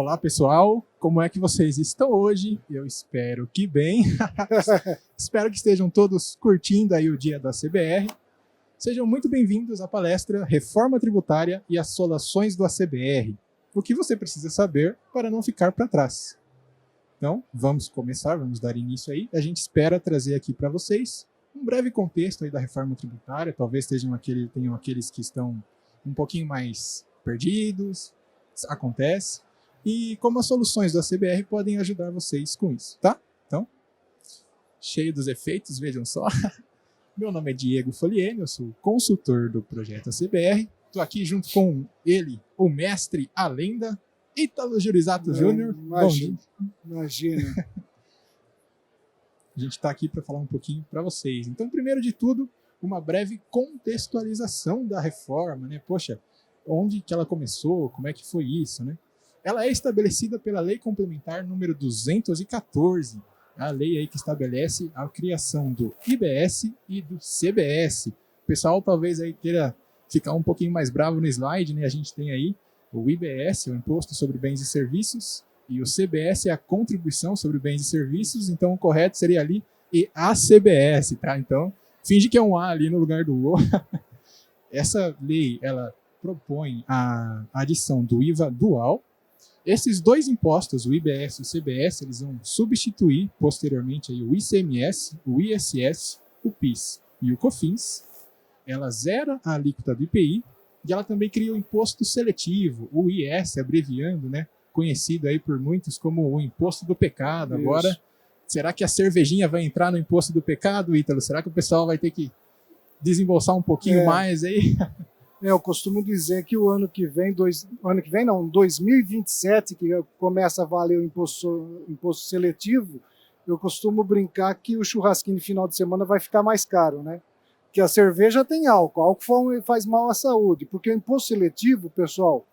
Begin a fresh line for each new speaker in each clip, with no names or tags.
Olá, pessoal. Como é que vocês estão hoje? Eu espero que bem. Espero que estejam todos curtindo aí o dia da CBR. Sejam muito bem-vindos à palestra Reforma Tributária e as Soluções do ACBR. O que você precisa saber para não ficar para trás. Então, vamos começar, vamos dar início aí. A gente espera trazer aqui para vocês um breve contexto aí da reforma tributária. Talvez tenham aqueles que estão um pouquinho mais perdidos. Acontece. E como as soluções da CBR podem ajudar vocês com isso, tá? Então, cheio dos efeitos, vejam só. Meu nome é Diego Foliene, eu sou consultor do projeto ACBR. Estou aqui junto com ele, o mestre, a lenda, Ítalo Jurisato Júnior.
Imagina.
A gente está aqui para falar um pouquinho para vocês. Então, primeiro de tudo, uma breve contextualização da reforma, né? Poxa, onde que ela começou, como é que foi isso, né? Ela é estabelecida pela Lei Complementar número 214, a lei aí que estabelece a criação do IBS e do CBS. O pessoal talvez aí queira ficar um pouquinho mais bravo no slide, né? A gente tem aí o IBS, o Imposto sobre Bens e Serviços, e o CBS é a Contribuição sobre Bens e Serviços, então o correto seria ali EACBS, tá? Então, finge que é um A ali no lugar do O. Essa lei, ela propõe a adição do IVA dual. Esses dois impostos, o IBS e o CBS, eles vão substituir posteriormente aí o ICMS, o ISS, o PIS e o COFINS. Ela zera a alíquota do IPI e ela também cria o imposto seletivo, o IS, abreviando, né? Conhecido aí por muitos como o imposto do pecado. Isso. Agora, será que a cervejinha vai entrar no imposto do pecado, Ítalo? Será que o pessoal vai ter que desembolsar um pouquinho mais aí?
Eu costumo dizer que o ano que vem, 2027, que começa a valer o imposto seletivo, eu costumo brincar que o churrasquinho de final de semana vai ficar mais caro, né? Que a cerveja tem álcool faz mal à saúde, porque o imposto seletivo, pessoal,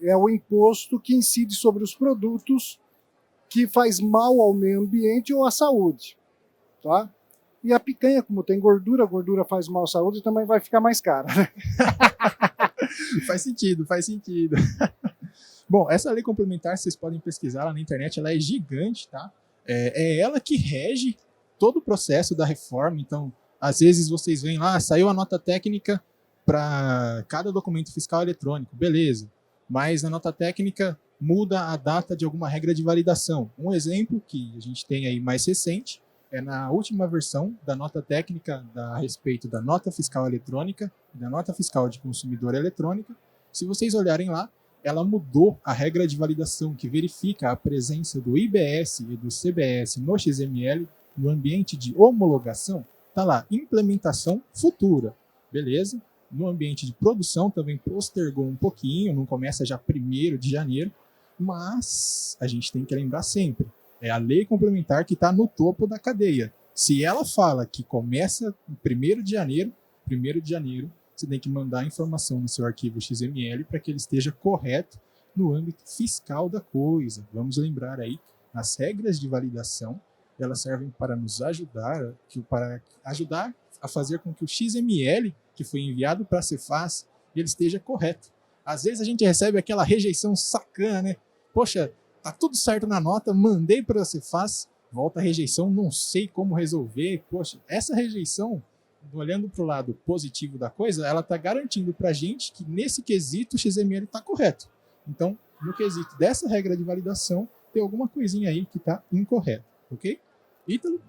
é o imposto que incide sobre os produtos que faz mal ao meio ambiente ou à saúde, tá? E a picanha, como tem gordura, a gordura faz mal à saúde, também vai ficar mais cara. Né?
Faz sentido. Bom, essa lei complementar, vocês podem pesquisar lá na internet, ela é gigante, tá? É ela que rege todo o processo da reforma. Então, às vezes vocês veem lá, saiu a nota técnica para cada documento fiscal eletrônico, beleza. Mas a nota técnica muda a data de alguma regra de validação. Um exemplo que a gente tem aí mais recente é na última versão da nota técnica a respeito da nota fiscal eletrônica e da nota fiscal de consumidor eletrônica. Se vocês olharem lá, ela mudou a regra de validação que verifica a presença do IBS e do CBS no XML no ambiente de homologação. Está lá, implementação futura. Beleza? No ambiente de produção também postergou um pouquinho, não começa já 1º de janeiro, mas a gente tem que lembrar sempre, é a lei complementar que está no topo da cadeia. Se ela fala que começa em 1º de janeiro, você tem que mandar a informação no seu arquivo XML para que ele esteja correto no âmbito fiscal da coisa. Vamos lembrar aí, as regras de validação, elas servem para nos ajudar, a fazer com que o XML que foi enviado para a Cefaz, ele esteja correto. Às vezes a gente recebe aquela rejeição sacana, né? Poxa, tá tudo certo na nota, mandei para a Cefaz, volta a rejeição, não sei como resolver. Poxa, essa rejeição, olhando para o lado positivo da coisa, ela está garantindo para a gente que nesse quesito o XML está correto. Então, no quesito dessa regra de validação, tem alguma coisinha aí que está incorreta, ok? Ítalo?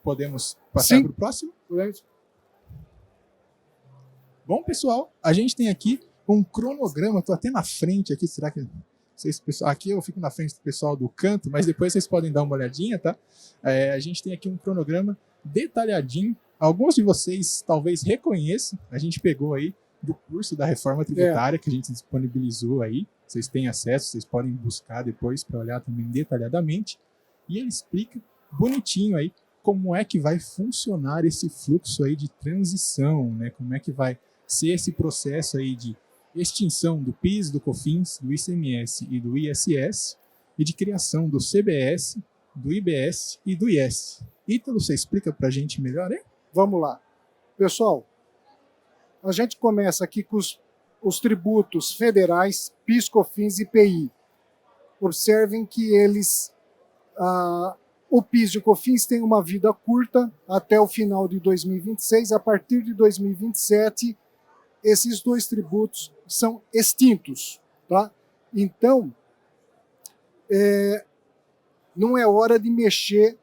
Podemos passar para o próximo?
Podemos.
Bom, pessoal, a gente tem aqui um cronograma, estou até na frente aqui, será que... Aqui eu fico na frente do pessoal do canto, mas depois vocês podem dar uma olhadinha, tá? A gente tem aqui um cronograma detalhadinho. Alguns de vocês talvez reconheçam, a gente pegou aí do curso da reforma tributária que a gente disponibilizou aí. Vocês têm acesso, vocês podem buscar depois para olhar também detalhadamente. E ele explica bonitinho aí como é que vai funcionar esse fluxo aí de transição, né? Como é que vai ser esse processo aí de extinção do PIS, do COFINS, do ICMS e do ISS e de criação do CBS, do IBS e do IS. Ítalo, você explica para a gente melhor, hein?
Vamos lá. Pessoal, a gente começa aqui com os os tributos federais, PIS, COFINS e IPI. Observem que eles, o PIS e o COFINS têm uma vida curta até o final de 2026. A partir de 2027, esses dois tributos são extintos. Tá? Então, não é hora de mexer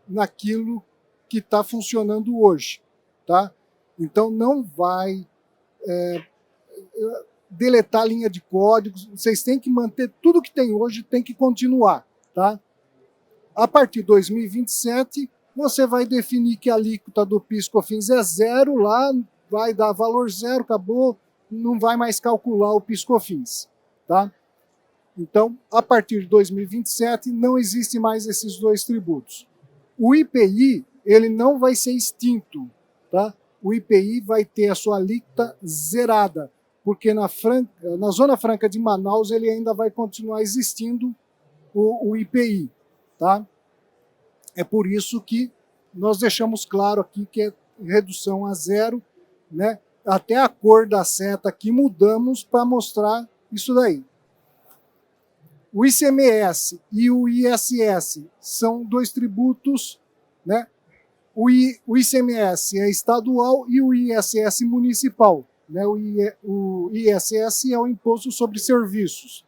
naquilo que está funcionando hoje. Tá? Então, não vai deletar a linha de códigos, vocês têm que manter tudo que tem hoje, tem que continuar. Tá? A partir de 2027, você vai definir que a alíquota do PIS/COFINS é zero, lá vai dar valor zero, acabou, não vai mais calcular o PIS/COFINS. Tá? Então, a partir de 2027, não existe mais esses dois tributos. O IPI, ele não vai ser extinto. Tá? O IPI vai ter a sua alíquota zerada, porque na Zona Franca de Manaus ele ainda vai continuar existindo o IPI. Tá? É por isso que nós deixamos claro aqui que é redução a zero, né? Até a cor da seta aqui mudamos para mostrar isso daí. O ICMS e o ISS são dois tributos, né? O ICMS é estadual e o ISS municipal. Né? O ISS é o Imposto sobre Serviços.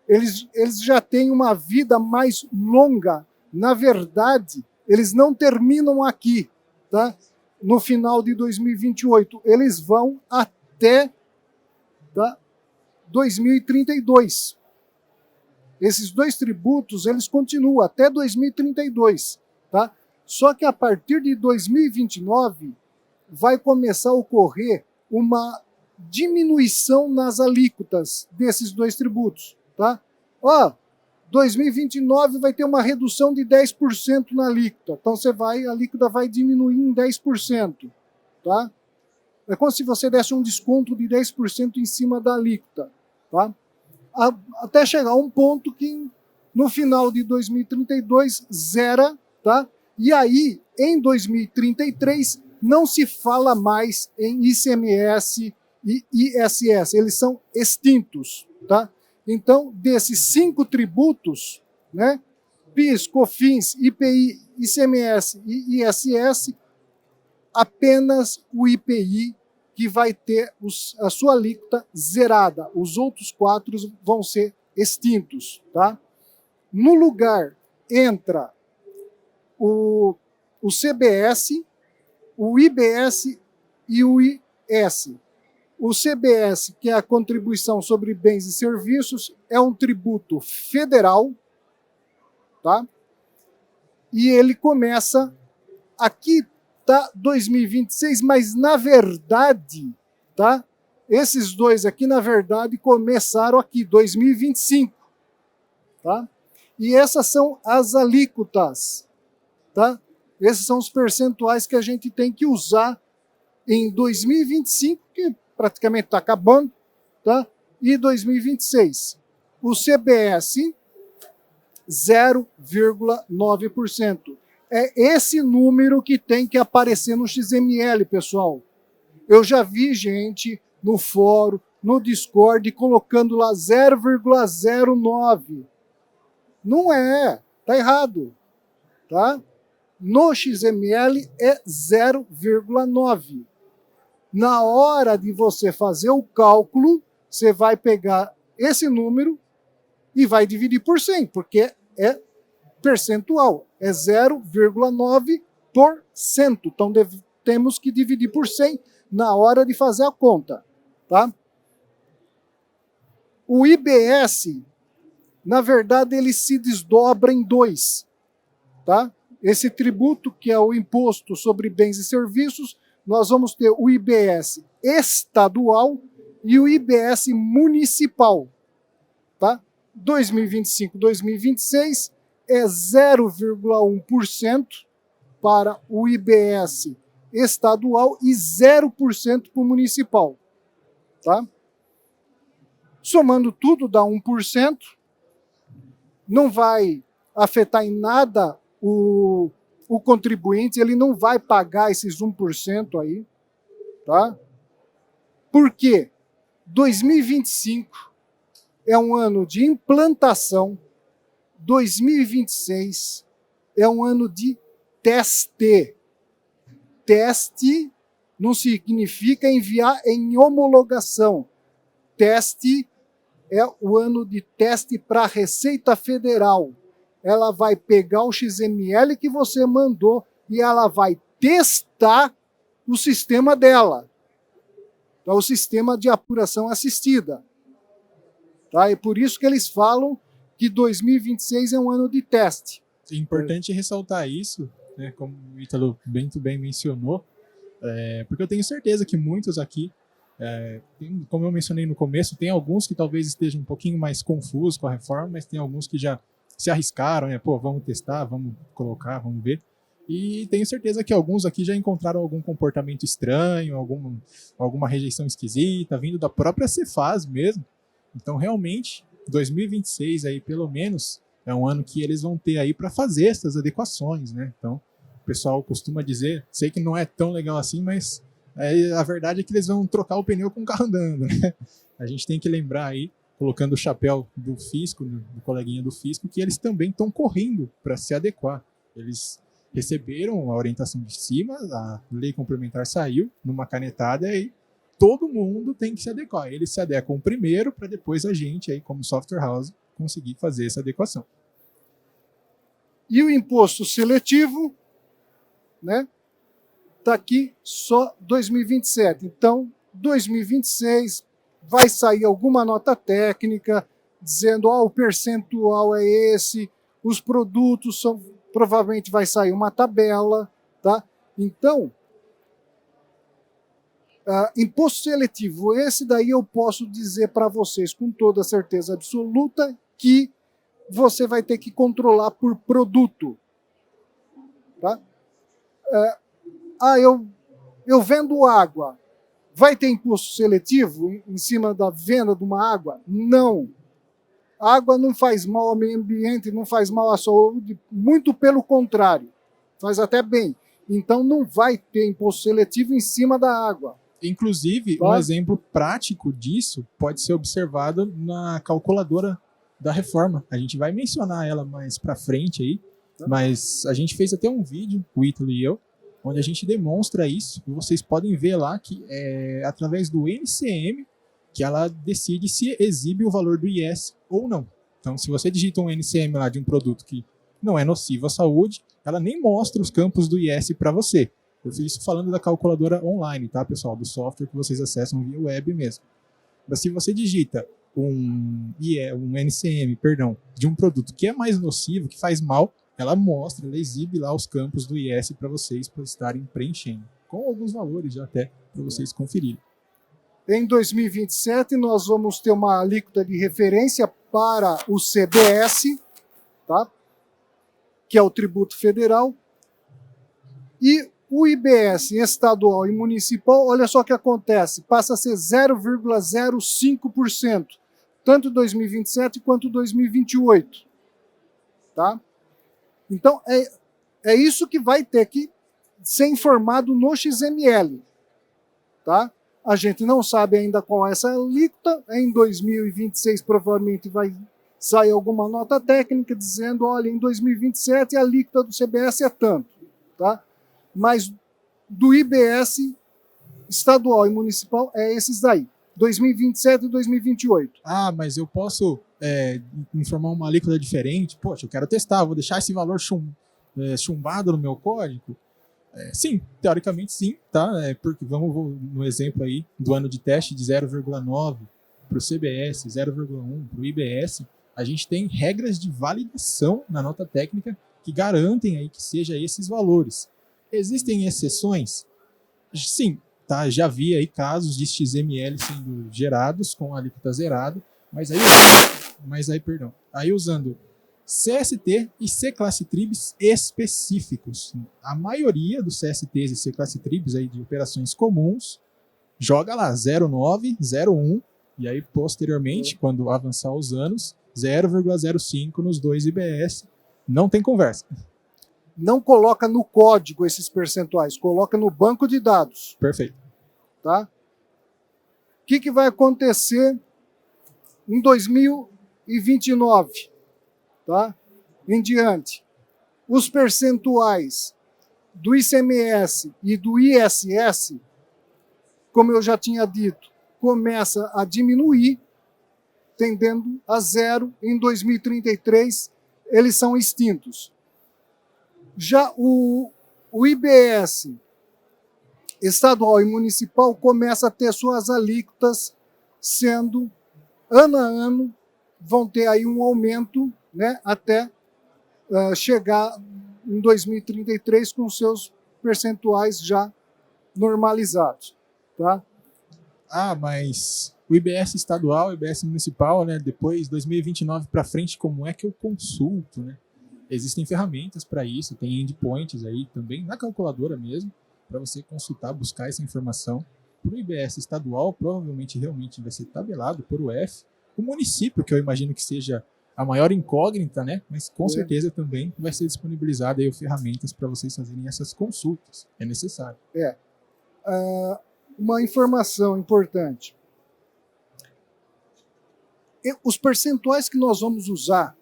Eles já têm uma vida mais longa. Na verdade, eles não terminam aqui. Tá? No final de 2028, eles vão até 2032. Esses dois tributos, eles continuam até 2032. Tá? Só que a partir de 2029 vai começar a ocorrer uma diminuição nas alíquotas desses dois tributos. Tá? 2029 vai ter uma redução de 10% na alíquota. Então a alíquota vai diminuir em 10%. Tá? É como se você desse um desconto de 10% em cima da alíquota. Tá? Até chegar a um ponto que no final de 2032 zera, tá? E aí, em 2033, não se fala mais em ICMS e ISS, eles são extintos. Tá? Então, desses 5 tributos, né, PIS, COFINS, IPI, ICMS e ISS, apenas o IPI que vai ter a sua alíquota zerada. Os outros 4 vão ser extintos. Tá? No lugar entra o CBS, o IBS e o IS. O CBS, que é a Contribuição sobre Bens e Serviços, é um tributo federal, tá? E ele começa, aqui tá 2026, mas na verdade, tá? Esses dois aqui, na verdade, começaram aqui, 2025, tá? E essas são as alíquotas, tá? Esses são os percentuais que a gente tem que usar em 2025, que praticamente está acabando, tá? E 2026. O CBS, 0,9%. É esse número que tem que aparecer no XML, pessoal. Eu já vi gente no fórum, no Discord, colocando lá 0,09. Não é, tá errado, tá? No XML é 0,9. Na hora de você fazer o cálculo, você vai pegar esse número e vai dividir por 100, porque é percentual, é 0,9%. Então temos que dividir por 100 na hora de fazer a conta. Tá? O IBS, na verdade, ele se desdobra em 2. Tá? Esse tributo, que é o Imposto sobre Bens e Serviços, nós vamos ter o IBS estadual e o IBS municipal. Tá? 2025, 2026 é 0,1% para o IBS estadual e 0% para o municipal. Tá? Somando tudo dá 1%. Não vai afetar em nada o contribuinte, ele não vai pagar esses 1% aí. Tá? Por quê? 2025 é um ano de implantação, 2026 é um ano de teste. Teste não significa enviar em homologação. Teste é o ano de teste para a Receita Federal. Ela vai pegar o XML que você mandou e ela vai testar o sistema dela. Então, o sistema de apuração assistida. Tá? É por isso que eles falam que 2026 é um ano de teste.
É importante ressaltar isso, né, como o Ítalo muito bem mencionou, porque eu tenho certeza que muitos aqui, como eu mencionei no começo, tem alguns que talvez estejam um pouquinho mais confusos com a reforma, mas tem alguns que já se arriscaram, né? Pô, vamos testar, vamos colocar, vamos ver. E tenho certeza que alguns aqui já encontraram algum comportamento estranho, alguma rejeição esquisita, vindo da própria Cefaz mesmo. Então, realmente, 2026 aí, pelo menos, é um ano que eles vão ter aí para fazer essas adequações, né? Então, o pessoal costuma dizer, sei que não é tão legal assim, mas a verdade é que eles vão trocar o pneu com o carro andando, né? A gente tem que lembrar aí, colocando o chapéu do fisco, do coleguinha do fisco, que eles também estão correndo para se adequar. Eles receberam a orientação de cima, a lei complementar saiu numa canetada e aí todo mundo tem que se adequar. Eles se adequam primeiro para depois a gente, aí, como software house, conseguir fazer essa adequação.
E o imposto seletivo, né? Está aqui só 2027. Então, 2026 vai sair alguma nota técnica dizendo o percentual é esse, os produtos são, provavelmente vai sair uma tabela, tá? Então, imposto seletivo, esse daí eu posso dizer para vocês com toda certeza absoluta que você vai ter que controlar por produto, tá? Eu vendo água, vai ter imposto seletivo em cima da venda de uma água? Não. A água não faz mal ao meio ambiente, não faz mal à saúde, muito pelo contrário, faz até bem. Então não vai ter imposto seletivo em cima da água.
Inclusive, um exemplo prático disso pode ser observado na calculadora da reforma. A gente vai mencionar ela mais para frente aí, mas a gente fez até um vídeo, o Ítalo e eu, onde a gente demonstra isso, e vocês podem ver lá que é através do NCM que ela decide se exibe o valor do IS ou não. Então, se você digita um NCM lá de um produto que não é nocivo à saúde, ela nem mostra os campos do IS para você. Eu fiz isso falando da calculadora online, tá, pessoal? Do software que vocês acessam via web mesmo. Mas se você digita um NCM, de um produto que é mais nocivo, que faz mal, ela mostra, ela exibe lá os campos do IS para vocês para estarem preenchendo, com alguns valores já até para vocês conferirem.
Em 2027, nós vamos ter uma alíquota de referência para o CBS, tá? Que é o tributo federal, e o IBS estadual e municipal, olha só o que acontece, passa a ser 0,05%, tanto 2027 quanto 2028. Tá? Então, é isso que vai ter que ser informado no XML. Tá? A gente não sabe ainda qual é essa alíquota, em 2026 provavelmente vai sair alguma nota técnica dizendo, olha, em 2027 a alíquota do CBS é tanto. Tá? Mas do IBS estadual e municipal é esses daí, 2027 e 2028.
Ah, mas eu posso informar uma alíquota diferente? Poxa, eu quero testar, vou deixar esse valor chumbado no meu código? Sim, teoricamente sim, tá? Porque vamos no exemplo aí do ano de teste de 0,9 para o CBS, 0,1 para o IBS, a gente tem regras de validação na nota técnica que garantem aí que seja esses valores. Existem exceções? Sim, tá? Já vi aí casos de XML sendo gerados com alíquota zerada, aí usando CST e C-Classe Tribs específicos. A maioria dos CSTs e C-Classe Tribs aí de operações comuns joga lá 0,9, 0,1 e aí posteriormente, quando avançar os anos, 0,05 nos dois IBS. Não tem conversa.
Não coloca no código esses percentuais, coloca no banco de dados.
Perfeito.
Tá? que vai acontecer em 2029, tá? Em diante. Os percentuais do ICMS e do ISS, como eu já tinha dito, começa a diminuir, tendendo a zero. Em 2033, eles são extintos. Já o IBS estadual e municipal começa a ter suas alíquotas sendo, ano a ano, vão ter aí um aumento, né, até chegar em 2033 com seus percentuais já normalizados. Tá?
Ah, mas o IBS estadual, o IBS municipal, né, depois 2029 para frente, como é que eu consulto, né? Existem ferramentas para isso, tem endpoints aí também na calculadora mesmo, para você consultar, buscar essa informação. Para o IBS estadual, provavelmente realmente vai ser tabelado por UF. O município, que eu imagino que seja a maior incógnita, né? Mas com certeza também vai ser disponibilizada aí ferramentas para vocês fazerem essas consultas. É necessário.
Uma informação importante. Os percentuais que nós vamos usar,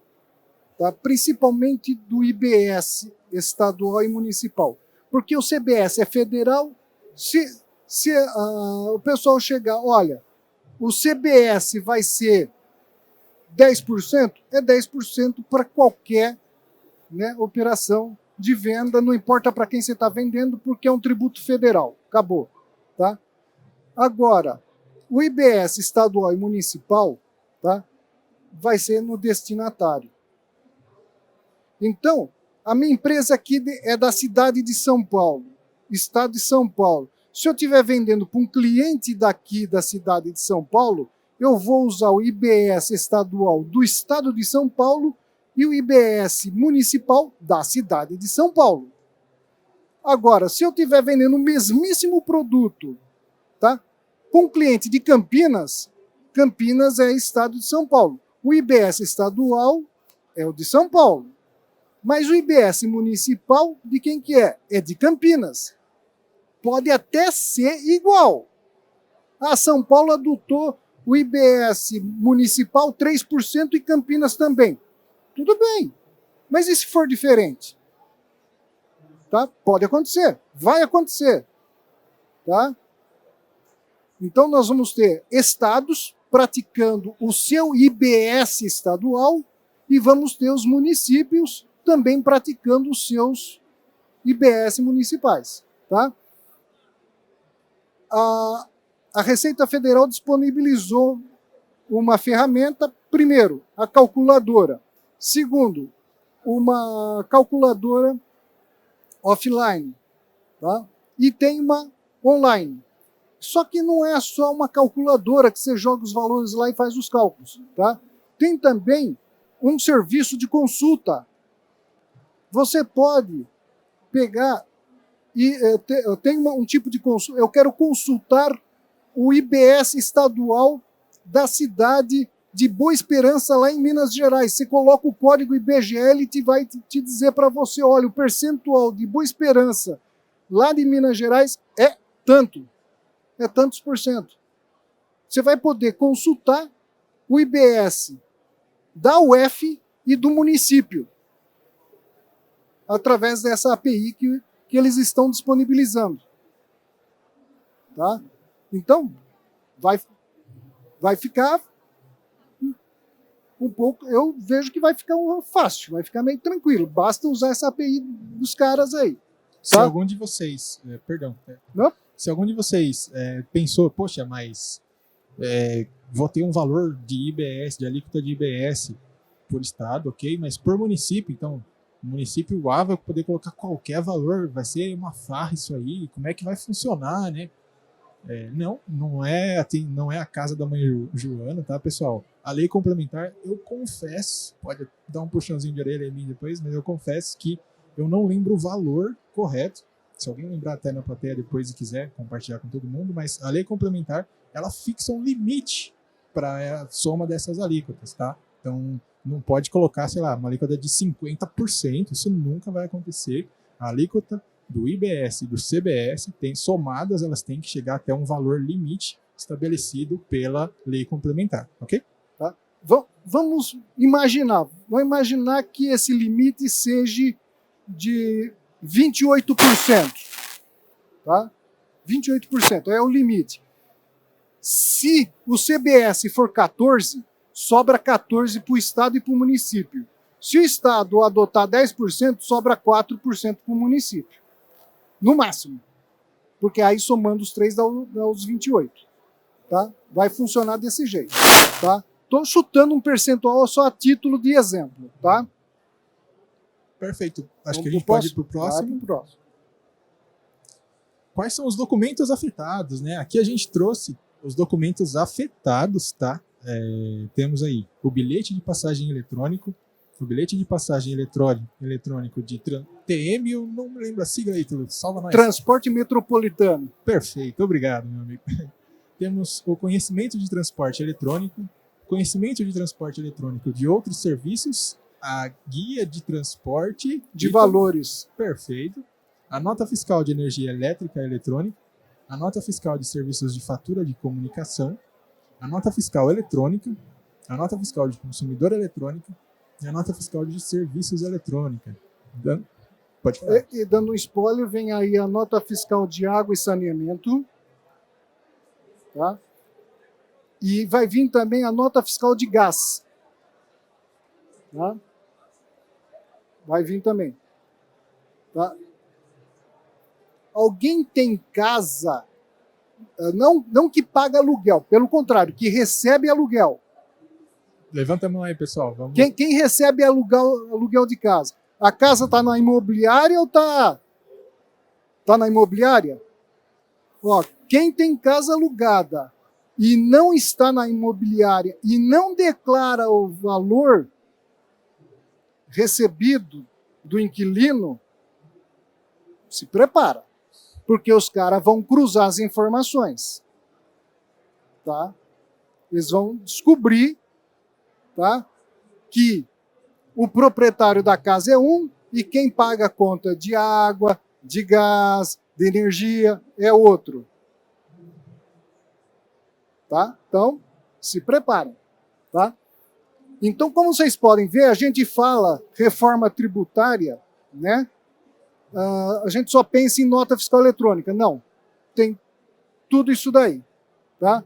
tá? Principalmente do IBS estadual e municipal, porque o CBS é federal. Se o pessoal chegar, olha, o CBS vai ser 10%, é 10% para qualquer, né, operação de venda, não importa para quem você está vendendo, porque é um tributo federal. Acabou. Tá? Agora, o IBS estadual e municipal, tá, vai ser no destinatário. Então, a minha empresa aqui é da cidade de São Paulo, estado de São Paulo. Se eu estiver vendendo para um cliente daqui da cidade de São Paulo, eu vou usar o IBS estadual do estado de São Paulo e o IBS municipal da cidade de São Paulo. Agora, se eu estiver vendendo o mesmíssimo produto, tá, com um cliente de Campinas, Campinas é estado de São Paulo. O IBS estadual é o de São Paulo. Mas o IBS municipal, de quem que é? É de Campinas. Pode até ser igual. São Paulo adotou o IBS municipal 3% e Campinas também. Tudo bem. Mas e se for diferente? Tá? Pode acontecer. Vai acontecer. Tá? Então nós vamos ter estados praticando o seu IBS estadual e vamos ter os municípios também praticando os seus IBS municipais. Tá? A Receita Federal disponibilizou uma ferramenta, primeiro, a calculadora. Segundo, uma calculadora offline. Tá? E tem uma online. Só que não é só uma calculadora que você joga os valores lá e faz os cálculos. Tá? Tem também um serviço de consulta. Você pode pegar e tem um tipo de consulta. Eu quero consultar o IBS estadual da cidade de Boa Esperança, lá em Minas Gerais. Você coloca o código IBGE, ele vai te dizer para você, olha, o percentual de Boa Esperança lá de Minas Gerais é tanto. É tantos por cento. Você vai poder consultar o IBS da UF e do município através dessa API que eles estão disponibilizando. Tá? Então, vai ficar um pouco, eu vejo que vai ficar fácil, vai ficar meio tranquilo. Basta usar essa API dos caras aí. Tá?
Se algum de vocês,
Não?
Se algum de vocês pensou, poxa, mas vou ter um valor de IBS, de alíquota de IBS por estado, ok, mas por município, então, o município A vai poder colocar qualquer valor, vai ser uma farra isso aí, como é que vai funcionar, né? Não é a casa da mãe Joana, tá, pessoal? A lei complementar, eu confesso, pode dar um puxãozinho de orelha em mim depois, mas eu confesso que eu não lembro o valor correto. Se alguém lembrar até na plateia depois e quiser compartilhar com todo mundo, mas a lei complementar, ela fixa um limite para a soma dessas alíquotas, tá? Então, não pode colocar, sei lá, uma alíquota de 50%, isso nunca vai acontecer. A alíquota do IBS e do CBS, somadas, elas têm que chegar até um valor limite, estabelecido pela lei complementar, ok?
Tá? Vamos imaginar que esse limite seja de 28%. Tá? 28% é o limite. Se o CBS for 14%, sobra 14% para o Estado e para o município. Se o Estado adotar 10%, sobra 4% para o município. No máximo. Porque aí somando os 3 dá os 28%. Tá? Vai funcionar desse jeito. Tá? Estou chutando um percentual só a título de exemplo. Tá?
Perfeito. Acho que a gente pode ir para o próximo. Quais são os documentos afetados, né? Aqui a gente trouxe os documentos afetados, tá? Temos aí o bilhete de passagem eletrônico, o bilhete de passagem eletrônico de TM, eu não me lembro a sigla aí, tudo. Salva nós.
Transporte metropolitano.
Perfeito, obrigado, meu amigo. Temos o conhecimento de transporte eletrônico, conhecimento de transporte eletrônico de outros serviços, a guia de transporte
de valores.
Perfeito. A nota fiscal de energia elétrica e eletrônica, a nota fiscal de serviços de fatura de comunicação, a nota fiscal eletrônica, a nota fiscal de consumidor eletrônica e a nota fiscal de serviços eletrônica. Pode falar.
E dando um spoiler, vem aí a nota fiscal de água e saneamento. Tá? E vai vir também a nota fiscal de gás. Tá? Vai vir também. Tá? Alguém tem casa, não que paga aluguel, pelo contrário, que recebe aluguel.
Levanta a mão aí, pessoal. Vamos.
Quem recebe aluguel de casa? A casa está na imobiliária ou está na imobiliária? Ó, quem tem casa alugada e não está na imobiliária e não declara o valor recebido do inquilino, se prepara. Porque os caras vão cruzar as informações. Tá? Eles vão descobrir, tá, que o proprietário da casa é um e quem paga a conta de água, de gás, de energia é outro. Tá? Então, se preparem. Tá? Então, como vocês podem ver, a gente fala reforma tributária, né? A gente só pensa em nota fiscal eletrônica. Não, tem tudo isso daí. Tá?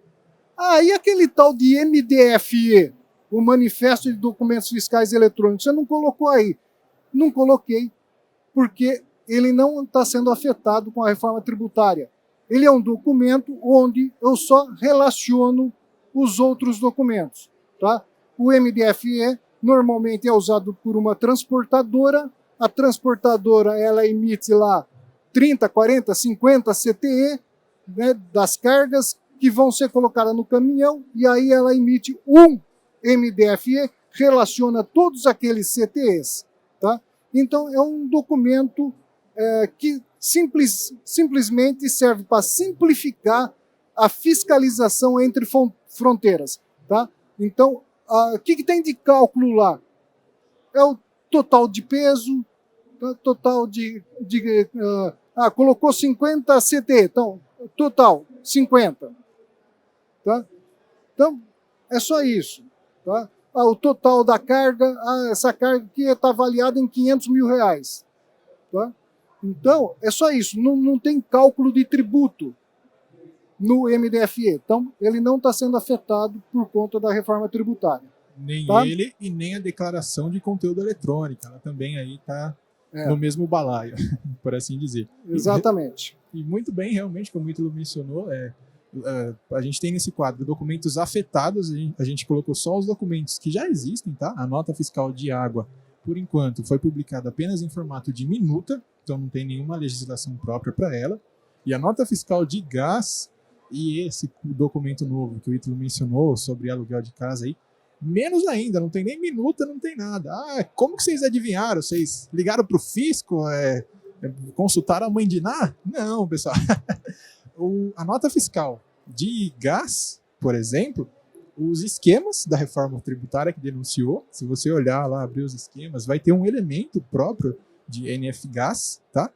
E aquele tal de MDFE, o Manifesto de Documentos Fiscais Eletrônicos, você não colocou aí? Não coloquei, porque ele não está sendo afetado com a reforma tributária. Ele é um documento onde eu só relaciono os outros documentos. Tá? O MDFE normalmente é usado por uma transportadora. A transportadora ela emite lá 30, 40, 50 CTE, né, das cargas que vão ser colocadas no caminhão, e aí ela emite um MDFE, relaciona todos aqueles CTEs. Tá? Então é um documento que simplesmente serve para simplificar a fiscalização entre fronteiras. Tá? Então, o que tem de cálculo lá? É o total de peso, total colocou 50 CT, então, total, 50. Tá? Então, é só isso. Tá? O total da carga, essa carga aqui está avaliada em R$500 mil. Tá? Então, é só isso, não tem cálculo de tributo no MDFE. Então, ele não está sendo afetado por conta da reforma tributária.
Nem
tá?
ele e nem a declaração de conteúdo eletrônico. Ela também aí está no mesmo balaio, por assim dizer.
Exatamente.
E muito bem, realmente, como o Ítalo mencionou, a gente tem nesse quadro documentos afetados, a gente colocou só os documentos que já existem, tá? A nota fiscal de água, por enquanto, foi publicada apenas em formato de minuta, então não tem nenhuma legislação própria para ela. E a nota fiscal de gás e esse documento novo que o Ítalo mencionou sobre aluguel de casa aí, menos ainda, não tem nem minuta, não tem nada. Como que vocês adivinharam? Vocês ligaram para o fisco? Consultaram a mãe de Ná? Não, pessoal. A nota fiscal de gás, por exemplo, os esquemas da reforma tributária que denunciou, se você olhar lá, abrir os esquemas, vai ter um elemento próprio de NF-Gás, tá?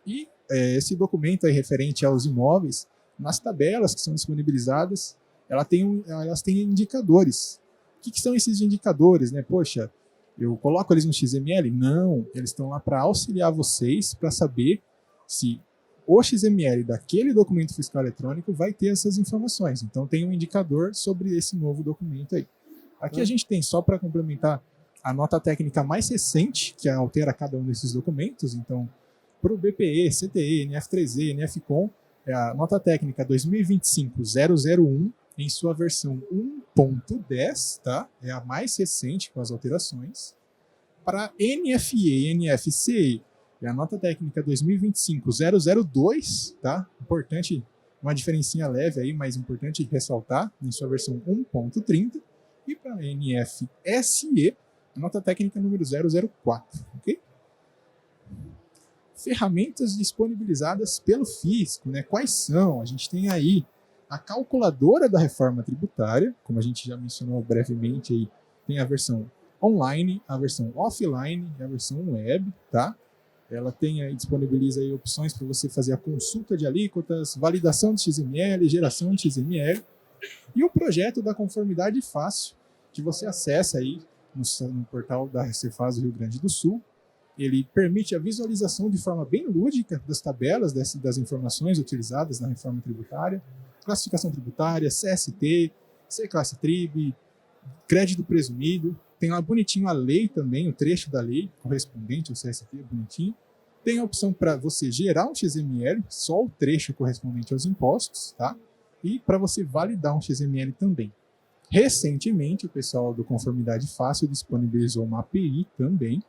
E esse documento aí referente aos imóveis Nas tabelas que são disponibilizadas, elas têm indicadores. O que são esses indicadores, né? Poxa, eu coloco eles no XML? Não, eles estão lá para auxiliar vocês para saber se o XML daquele documento fiscal eletrônico vai ter essas informações. Então tem um indicador sobre esse novo documento aí. Aqui a gente tem, só para complementar, a nota técnica mais recente, que altera cada um desses documentos. Então, para o BPE, CTE, NF3E, NFCOM, é a nota técnica 2025-001, em sua versão 1.10, tá? É a mais recente com as alterações. Para NFE e NFCE, é a nota técnica 2025-002, tá? Importante, uma diferencinha leve aí, mas importante ressaltar, em sua versão 1.30. E para NFSE, a nota técnica número 004, ok? Ferramentas disponibilizadas pelo fisco, né? Quais são? A gente tem aí a calculadora da reforma tributária, como a gente já mencionou brevemente aí, tem a versão online, a versão offline e a versão web, tá? Ela tem aí, disponibiliza aí opções para você fazer a consulta de alíquotas, validação de XML, geração de XML, e o projeto da conformidade fácil, que você acessa aí no portal da Cefaz do Rio Grande do Sul. Ele permite a visualização de forma bem lúdica das tabelas, das informações utilizadas na reforma tributária, classificação tributária, CST, C-Classe Trib, crédito presumido. Tem lá bonitinho a lei também, o trecho da lei correspondente ao CST, bonitinho. Tem a opção para você gerar um XML, só o trecho correspondente aos impostos, tá? E para você validar um XML também. Recentemente, o pessoal do Conformidade Fácil disponibilizou uma API também.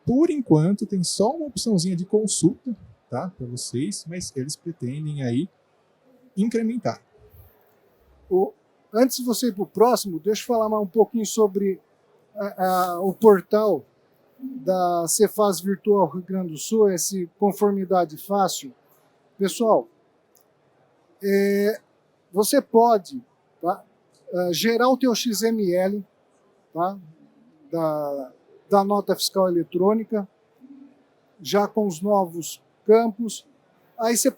Por enquanto, tem só uma opçãozinha de consulta, tá, para vocês, mas eles pretendem aí incrementar.
Antes de você ir para o próximo, deixa eu falar mais um pouquinho sobre o portal da Cefaz Virtual Rio Grande do Sul, esse Conformidade Fácil. Pessoal, você pode, tá, gerar o teu XML, tá, da nota fiscal eletrônica, já com os novos campos. Aí você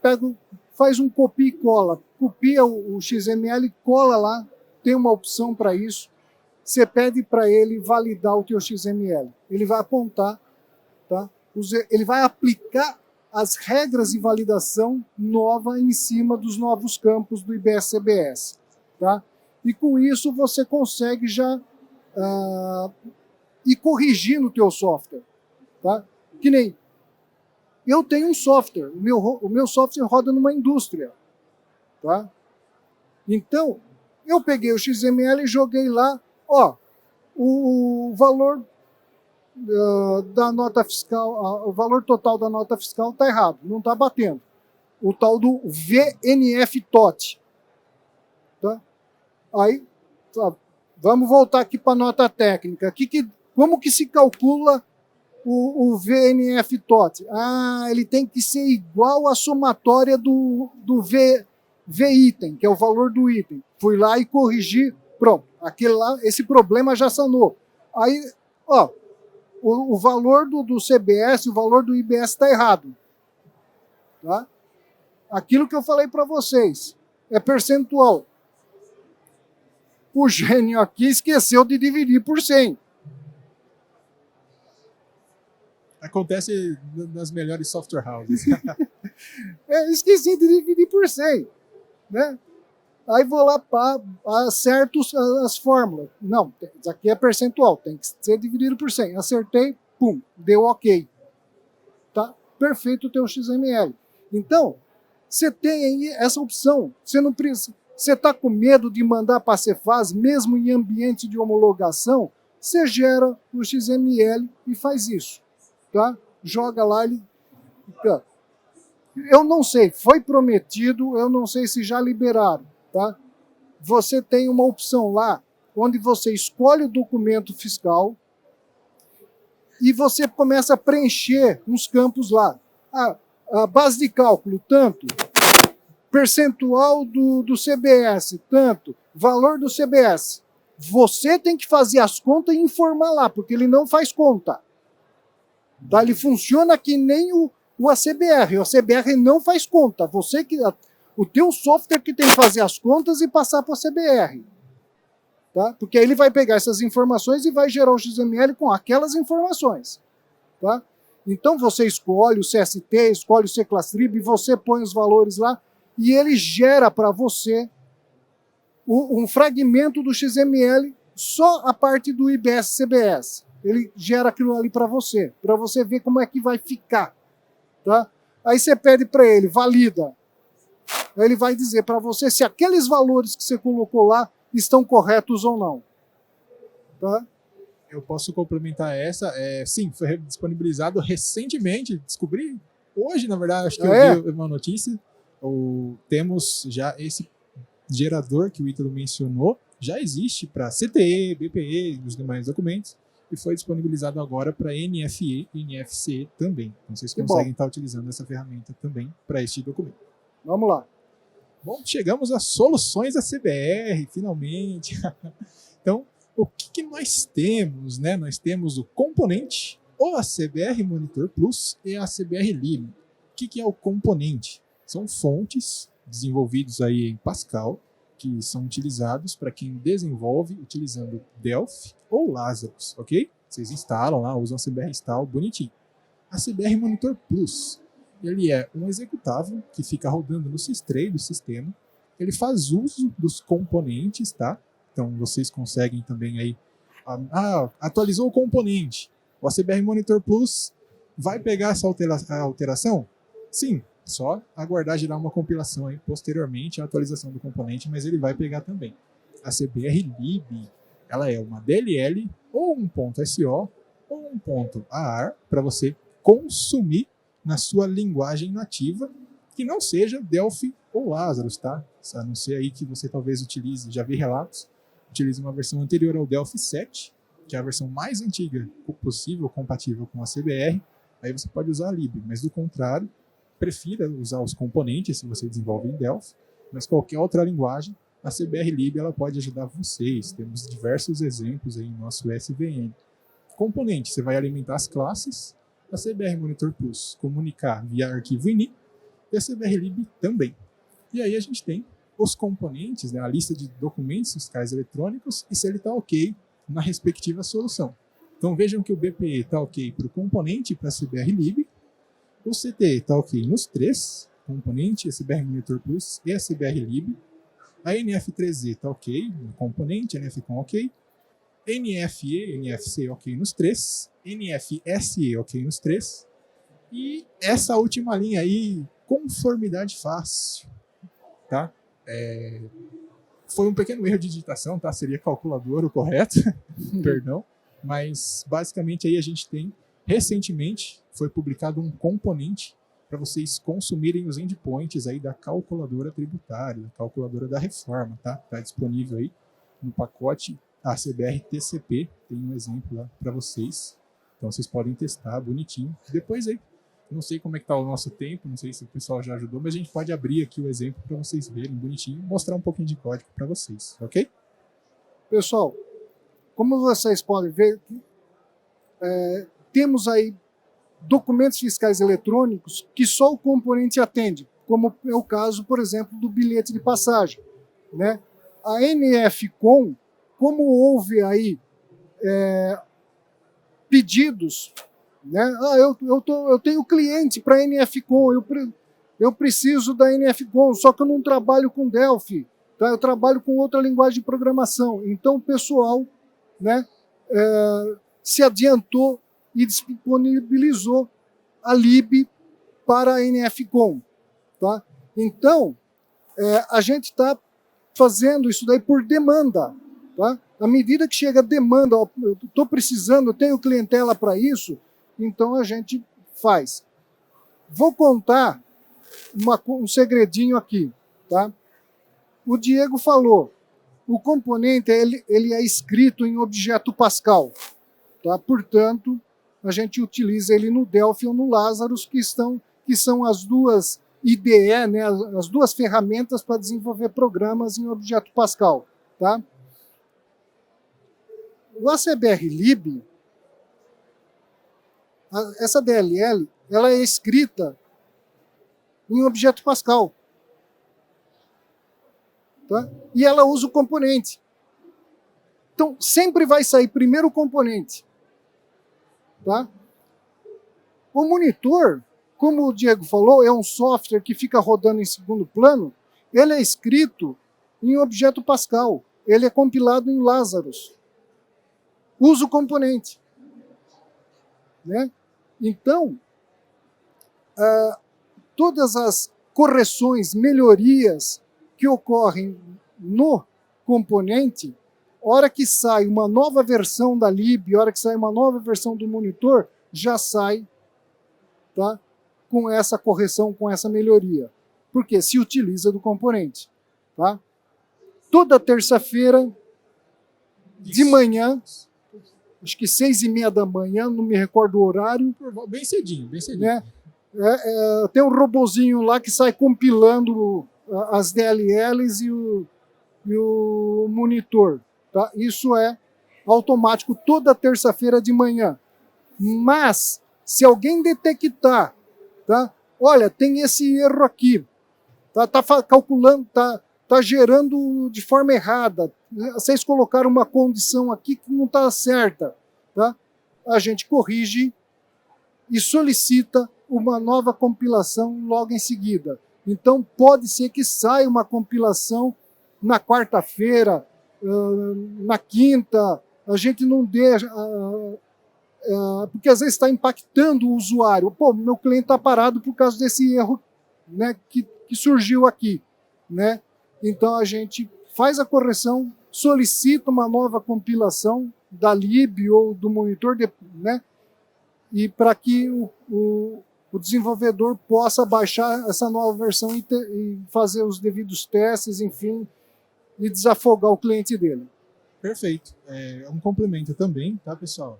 faz um copia e cola, copia o XML, cola lá, tem uma opção para isso. Você pede para ele validar o teu XML. Ele vai apontar, tá? Ele vai aplicar as regras de validação nova em cima dos novos campos do IBS-CBS, tá? E com isso você consegue já ir corrigindo o teu software, tá? Que nem eu tenho um software, o meu software roda numa indústria, tá? Então, eu peguei o XML e joguei lá, ó, o valor da nota fiscal, o valor total da nota fiscal está errado, não está batendo. O tal do VNF-TOT, tá? Aí, vamos voltar aqui para a nota técnica. Como que se calcula o VNF-TOT? Ele tem que ser igual à somatória do V-item, que é o valor do item. Fui lá e corrigi, pronto. Esse problema já sanou. Aí, ó, o valor do CBS, o valor do IBS está errado. Tá? Aquilo que eu falei para vocês é percentual. O gênio aqui esqueceu de dividir por 100.
Acontece nas melhores software houses.
Esqueci de dividir por 100. Né? Aí vou lá, acerto as fórmulas. Não, isso aqui é percentual, tem que ser dividido por 100. Acertei, pum, deu ok. Tá perfeito o teu XML. Então, você tem aí essa opção. Você não precisa. Você está com medo de mandar para a Cefaz, mesmo em ambiente de homologação? Você gera o XML e faz isso. Tá? Joga lá. Eu não sei, foi prometido, eu não sei se já liberaram. Tá? Você tem uma opção lá, onde você escolhe o documento fiscal e você começa a preencher uns campos lá. A base de cálculo, tanto. Percentual do CBS, tanto. Valor do CBS. Você tem que fazer as contas e informar lá, porque ele não faz conta. Tá? Ele funciona que nem o ACBR. O ACBR não faz conta. O teu software que tem que fazer as contas e passar para o CBR. Tá? Porque aí ele vai pegar essas informações e vai gerar o XML com aquelas informações. Tá? Então você escolhe o CST, escolhe o CClasstrib, você põe os valores lá e ele gera para você um fragmento do XML, só a parte do IBS-CBS. Ele gera aquilo ali para você ver como é que vai ficar. Tá? Aí você pede para ele, valida. Aí ele vai dizer para você se aqueles valores que você colocou lá estão corretos ou não. Tá?
Eu posso complementar essa. Sim, foi disponibilizado recentemente. Descobri hoje, na verdade, acho que eu vi uma notícia. Temos já esse gerador que o Ítalo mencionou. Já existe para CTE, BPE e os demais documentos. E foi disponibilizado agora para NFE e NFCE também. Então vocês conseguem estar utilizando essa ferramenta também para este documento.
Vamos lá.
Bom, chegamos às soluções da CBR, finalmente. Então, o que nós temos? Né? Nós temos o componente, ou a CBR Monitor Plus e a CBR Lib. O que é o componente? São fontes desenvolvidos aí em Pascal, que são utilizados para quem desenvolve utilizando Delphi ou Lazarus, ok? Vocês instalam lá, usam a CBR Install, bonitinho. A CBR Monitor Plus, ele é um executável que fica rodando no sys3 do sistema. Ele faz uso dos componentes, tá? Então vocês conseguem também aí, atualizou o componente. O CBR Monitor Plus vai pegar essa alteração? Sim, só aguardar gerar uma compilação aí posteriormente à atualização do componente, mas ele vai pegar também. A CBR Lib, ela é uma DLL ou um .so ou um .ar para você consumir na sua linguagem nativa, que não seja Delphi ou Lazarus, tá? A não ser aí que você talvez utilize, já vi relatos, utilize uma versão anterior ao Delphi 7, que é a versão mais antiga possível, compatível com a CBR, aí você pode usar a Lib, mas do contrário, prefira usar os componentes se você desenvolve em Delphi, mas qualquer outra linguagem, a CBR Lib ela pode ajudar vocês. Temos diversos exemplos aí em nosso SVN. Componente, você vai alimentar as classes, a CBR Monitor Plus comunicar via arquivo ini e a CBR Lib também. E aí a gente tem os componentes, né, a lista de documentos fiscais eletrônicos e se ele está ok na respectiva solução. Então vejam que o BPE está ok para o componente e para a CBR Lib, o CTE está ok nos três, componente, a CBR Monitor Plus e a CBR Lib, a NF3E está ok no componente, NFCON ok, NFE, NFC ok nos três, NFSE ok nos três, e essa última linha aí, conformidade fácil, tá? Foi um pequeno erro de digitação, tá? Seria calculador o correto, perdão, mas basicamente aí a gente tem, recentemente foi publicado um componente para vocês consumirem os endpoints aí da calculadora tributária, da calculadora da reforma, tá? Tá disponível aí no pacote ACBR TCP, tem um exemplo lá para vocês, então vocês podem testar bonitinho. Depois aí, não sei como é que tá o nosso tempo, não sei se o pessoal já ajudou, mas a gente pode abrir aqui o exemplo para vocês verem bonitinho, mostrar um pouquinho de código para vocês, ok?
Pessoal, como vocês podem ver, temos aí documentos fiscais eletrônicos que só o componente atende, como é o caso, por exemplo, do bilhete de passagem, né? A NFCON, como houve aí pedidos, né? Eu tenho cliente para NFCON, eu preciso da NFCON, só que eu não trabalho com Delphi, tá? Eu trabalho com outra linguagem de programação. Então o pessoal, né, se adiantou e disponibilizou a Lib para a NFCON. Tá? Então, a gente está fazendo isso daí por demanda. Tá? À medida que chega a demanda, ó, eu estou precisando, eu tenho clientela para isso, então a gente faz. Vou contar um segredinho aqui. Tá? O Diego falou, o componente ele é escrito em objeto Pascal. Tá? Portanto, a gente utiliza ele no Delphi ou no Lazarus, que são as duas IDE, né, as duas ferramentas para desenvolver programas em objeto Pascal. Tá? O ACBR Lib, essa DLL, ela é escrita em objeto Pascal. tá? E ela usa o componente. Então, sempre vai sair primeiro o componente. Tá? O monitor, como o Diego falou, é um software que fica rodando em segundo plano. Ele é escrito em objeto Pascal. Ele é compilado em Lazarus. Usa o componente. Né? Então, todas as correções, melhorias que ocorrem no componente, hora que sai uma nova versão da lib, hora que sai uma nova versão do monitor, já sai, tá, com essa correção, com essa melhoria. Porque se utiliza do componente. Tá? Toda terça-feira, de manhã, acho que 6h30 da manhã, não me recordo o horário.
Bem cedinho, bem cedinho.
Né? Tem um robozinho lá que sai compilando as DLLs e o monitor. Tá? Isso é automático toda terça-feira de manhã. Mas, se alguém detectar, tá? Olha, tem esse erro aqui, tá calculando, tá gerando de forma errada, vocês colocaram uma condição aqui que não está certa, tá? A gente corrige e solicita uma nova compilação logo em seguida. Então, pode ser que saia uma compilação na quarta-feira, na quinta, a gente não deixa, porque às vezes está impactando o usuário. Pô, meu cliente está parado por causa desse erro, né, que surgiu aqui. Né? Então a gente faz a correção, solicita uma nova compilação da lib ou do monitor, né, e para que o desenvolvedor possa baixar essa nova versão e fazer os devidos testes, enfim, e desafogar o cliente dele.
Perfeito. É um complemento também, tá, pessoal?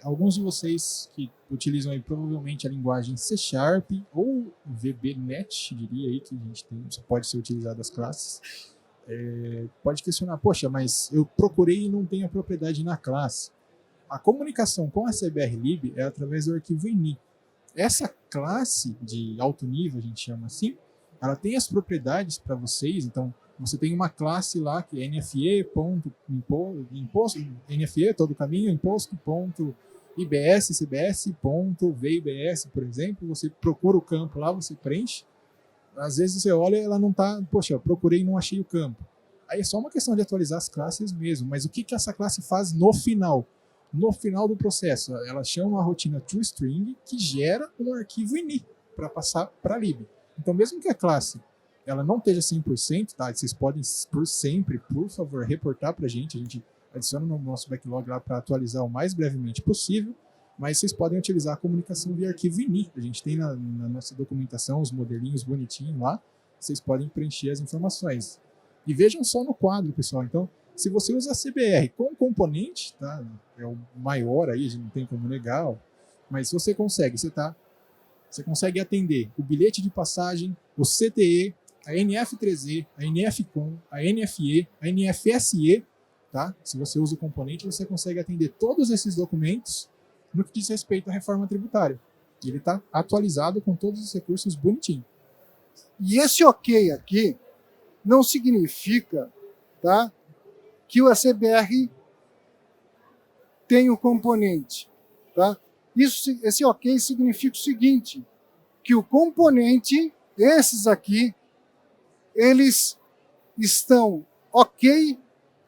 Alguns de vocês que utilizam aí provavelmente a linguagem C# ou VBNet, diria aí, que a gente tem, só pode ser utilizado as classes, pode questionar, poxa, mas eu procurei e não tenho a propriedade na classe. A comunicação com a CBR_lib é através do arquivo ini. Essa classe de alto nível, a gente chama assim, ela tem as propriedades para vocês, então você tem uma classe lá que é NFE, todo caminho, imposto.ibs, cbs.vibs, por exemplo. Você procura o campo lá, você preenche. Às vezes você olha e ela não está, poxa, eu procurei e não achei o campo. Aí é só uma questão de atualizar as classes mesmo. Mas o que essa classe faz no final? No final do processo, ela chama a rotina toString, que gera um arquivo ini para passar para a lib. Então, mesmo que a classe ela não esteja 100%, tá? Vocês podem, por sempre, por favor, reportar para a gente adiciona no nosso backlog lá para atualizar o mais brevemente possível, mas vocês podem utilizar a comunicação via arquivo ini. A gente tem na nossa documentação os modelinhos bonitinhos lá, vocês podem preencher as informações. E vejam só no quadro, pessoal. Então, se você usa a CBR com componente, tá? É o maior aí, a gente não tem como negar, ó, mas você consegue, você consegue atender o bilhete de passagem, o CTE, a NF3E, a NFCOM, a NFE, a NFSE, tá? Se você usa o componente, você consegue atender todos esses documentos no que diz respeito à reforma tributária. E ele está atualizado com todos os recursos bonitinho.
E esse OK aqui não significa, tá, que o ACBR tem o componente. Tá? Esse OK significa o seguinte, que o componente, esses aqui, eles estão OK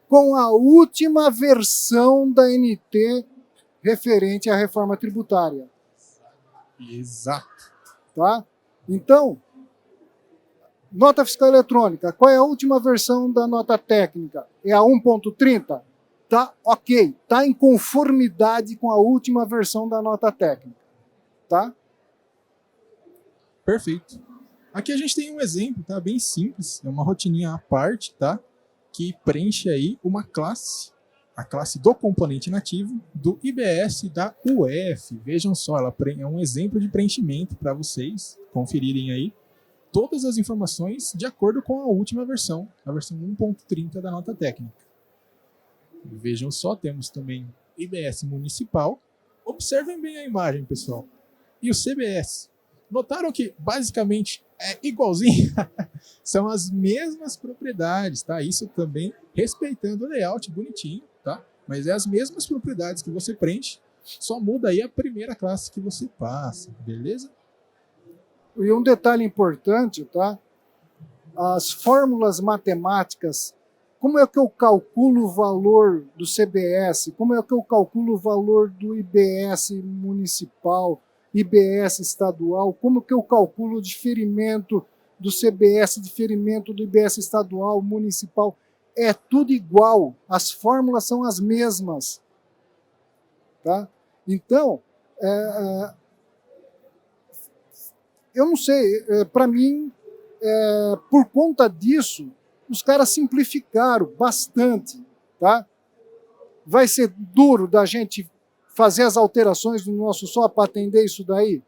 com a última versão da NT referente à reforma tributária.
Exato.
Tá? Então, nota fiscal eletrônica, qual é a última versão da nota técnica? É a 1.30? Tá OK, tá em conformidade com a última versão da nota técnica. Tá?
Perfeito. Aqui a gente tem um exemplo, tá? Bem simples, é uma rotininha à parte, tá? Que preenche aí uma classe, a classe do componente nativo do IBS da UF. Vejam só, ela é um exemplo de preenchimento para vocês conferirem aí todas as informações de acordo com a última versão, a versão 1.30 da nota técnica. Vejam só, temos também IBS municipal. Observem bem a imagem, pessoal. E o CBS. Notaram que basicamente é igualzinho? São as mesmas propriedades, tá? Isso também respeitando o layout bonitinho, tá? Mas é as mesmas propriedades que você preenche, só muda aí a primeira classe que você passa, beleza?
E um detalhe importante, tá? As fórmulas matemáticas, como é que eu calculo o valor do CBS, como é que eu calculo o valor do IBS municipal, IBS estadual, como que eu calculo o diferimento do CBS, diferimento do IBS estadual, municipal, é tudo igual, as fórmulas são as mesmas. Tá? Então, eu não sei, para mim, por conta disso, os caras simplificaram bastante. Tá? Vai ser duro da gente fazer as alterações no nosso só para atender isso daí?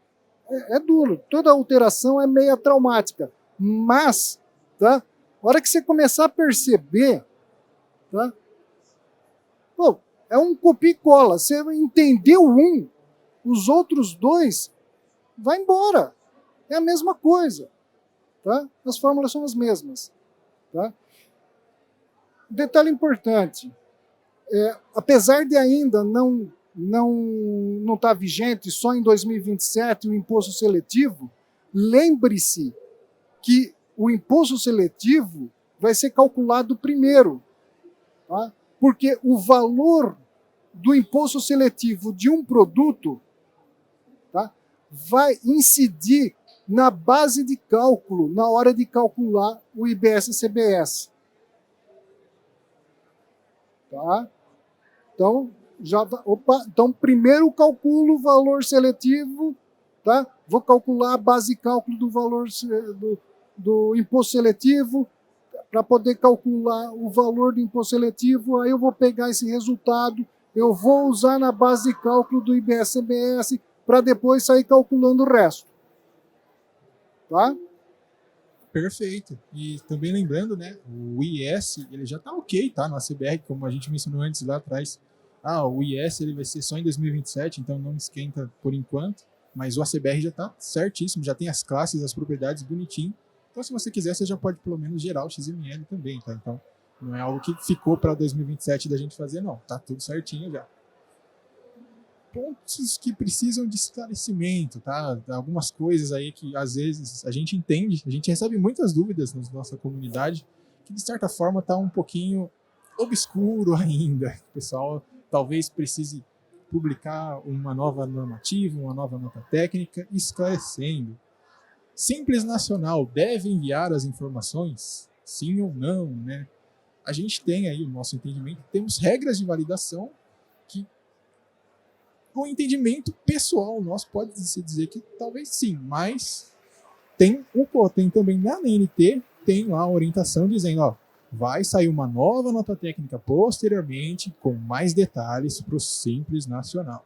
É duro, toda alteração é meio traumática, mas, tá? A hora que você começar a perceber, tá? Pô, é um copia e cola, você entendeu um, os outros dois, vai embora, é a mesma coisa, tá? As fórmulas são as mesmas, tá? Detalhe importante, apesar de ainda não está vigente só em 2027 o imposto seletivo, lembre-se que o imposto seletivo vai ser calculado primeiro, tá? Porque o valor do imposto seletivo de um produto, tá, vai incidir na base de cálculo, na hora de calcular o IBS-CBS. Tá? Então, então, primeiro eu calculo o valor seletivo, tá? Vou calcular a base de cálculo do valor do imposto seletivo, para poder calcular o valor do imposto seletivo, aí eu vou pegar esse resultado, eu vou usar na base de cálculo do IBS-CBS, para depois sair calculando o resto. Tá?
Perfeito. E também lembrando, né, o IS, ele já tá ok, tá, na CBR, como a gente mencionou antes lá atrás. O IS ele vai ser só em 2027, então não esquenta por enquanto, mas o ACBR já tá certíssimo, já tem as classes, as propriedades bonitinho. Então, se você quiser, você já pode pelo menos gerar o XML também, tá? Então, não é algo que ficou para 2027 da gente fazer, não. Tá tudo certinho já. Pontos que precisam de esclarecimento, tá? Algumas coisas aí que às vezes a gente entende, a gente recebe muitas dúvidas na nossa comunidade, que de certa forma tá um pouquinho obscuro ainda. O pessoal talvez precise publicar uma nova normativa, uma nova nota técnica, esclarecendo. Simples Nacional deve enviar as informações? Sim ou não, né? A gente tem aí o nosso entendimento, temos regras de validação que o entendimento pessoal nosso pode se dizer que talvez sim, mas tem também na NNT, tem lá a orientação dizendo, ó, vai sair uma nova nota técnica posteriormente com mais detalhes para o Simples Nacional.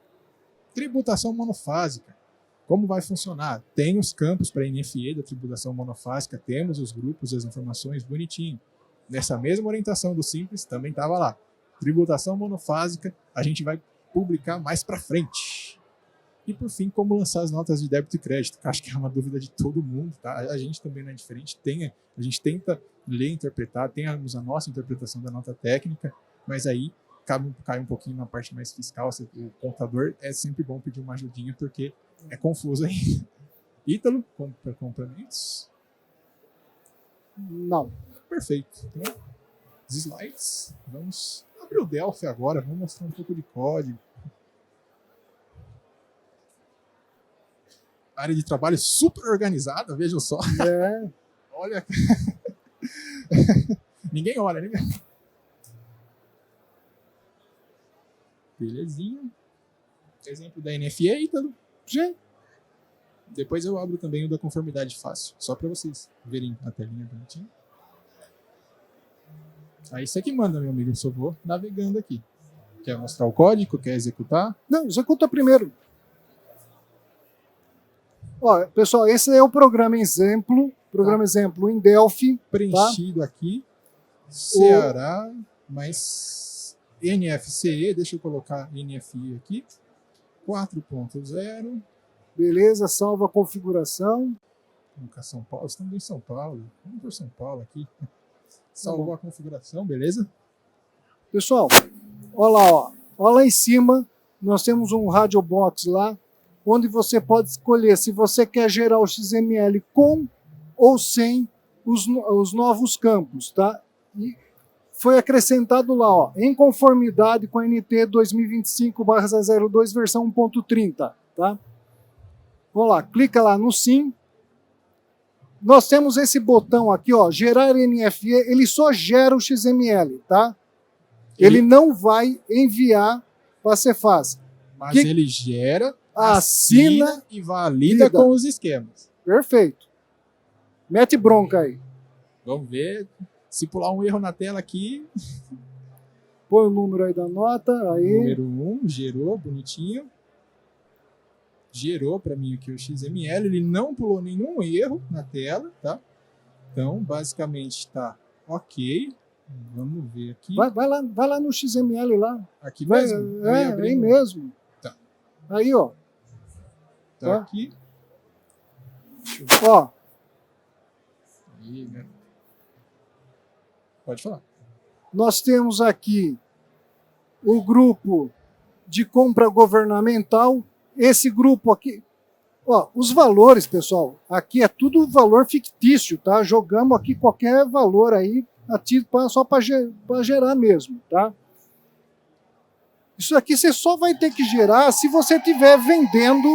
Tributação monofásica. Como vai funcionar? Tem os campos para NFE da tributação monofásica, temos os grupos, as informações bonitinho. Nessa mesma orientação do Simples também estava lá. Tributação monofásica, a gente vai publicar mais para frente. E por fim, como lançar as notas de débito e crédito, que acho que é uma dúvida de todo mundo, tá? A gente também não é diferente, a gente tenta ler e interpretar, temos a nossa interpretação da nota técnica, mas aí cai um pouquinho na parte mais fiscal, o contador é sempre bom pedir uma ajudinha, porque é confuso aí. Ítalo, complementos?
Não.
Perfeito. Então, os slides, vamos abrir o Delphi agora, vamos mostrar um pouco de código. Área de trabalho super organizada, vejam só. Olha. Ninguém olha, ninguém. Belezinha. Exemplo da NFE, Ítalo.
Sim.
Depois eu abro também o da conformidade fácil, só para vocês verem a telinha bonitinha. Aí você que manda, meu amigo, eu só vou navegando aqui. Quer mostrar o código? Quer executar?
Não, executa primeiro. Ó, pessoal, esse é o programa exemplo em Delphi.
Preenchido aqui. Ceará, mas NFCE, deixa eu colocar NFI aqui. 4.0.
Beleza, salva a configuração.
Colocar São Paulo. Estamos em São Paulo. Vamos por São Paulo aqui. Salvou a configuração, beleza?
Pessoal, olha lá, ó. Olha lá em cima, nós temos um Radio Box lá, onde você pode escolher se você quer gerar o XML com ou sem os novos campos, tá? E foi acrescentado lá, ó, em conformidade com a NT 2025/02 versão 1.30, tá? Vamos lá, clica lá no sim. Nós temos esse botão aqui, ó, gerar NFE, ele só gera o XML, tá? Ele não vai enviar para a Cefaz.
Mas ele gera,
assina
e valida com os esquemas.
Perfeito. Mete bronca aí.
Vamos ver. Se pular um erro na tela aqui.
Põe o número aí da nota. Aí.
Número 1, gerou, bonitinho. Gerou para mim aqui o XML. Ele não pulou nenhum erro na tela, tá? Então, basicamente está ok. Vamos ver aqui.
Vai lá no XML lá.
Aqui mesmo?
Aí mesmo.
Tá.
Aí, ó.
Tá aqui.
Ó.
Aí, né? Pode falar.
Nós temos aqui o grupo de compra governamental. Esse grupo aqui. Ó, os valores, pessoal, aqui é tudo valor fictício, tá? Jogamos aqui qualquer valor aí só para gerar mesmo, tá? Isso aqui você só vai ter que gerar se você estiver vendendo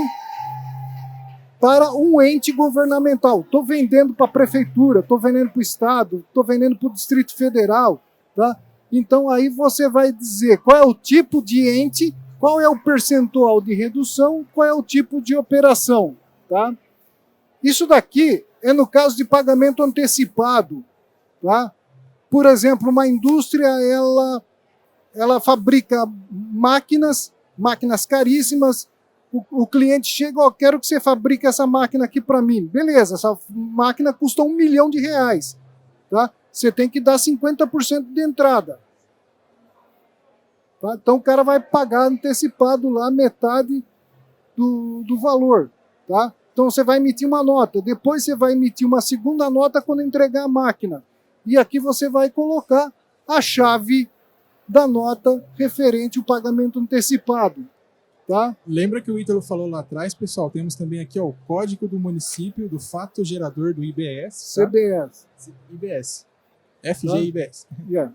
para um ente governamental. Estou vendendo para a prefeitura, estou vendendo para o estado, estou vendendo para o Distrito Federal, tá? Então aí você vai dizer qual é o tipo de ente, qual é o percentual de redução, qual é o tipo de operação, tá? Isso daqui é no caso de pagamento antecipado, tá? Por exemplo, uma indústria, ela fabrica máquinas caríssimas, o cliente chega, ó, quero que você fabrique essa máquina aqui para mim. Beleza, essa máquina custa R$1 milhão, tá? Você tem que dar 50% de entrada. Tá? Então o cara vai pagar antecipado lá metade do valor, tá? Então você vai emitir uma nota, depois você vai emitir uma segunda nota quando entregar a máquina. E aqui você vai colocar a chave da nota referente ao pagamento antecipado. Tá?
Lembra que o Ítalo falou lá atrás, pessoal? Temos também aqui ó, o código do município, do fato gerador do IBS. Tá?
CBS.
IBS. FGIBS.
Tá? Yeah.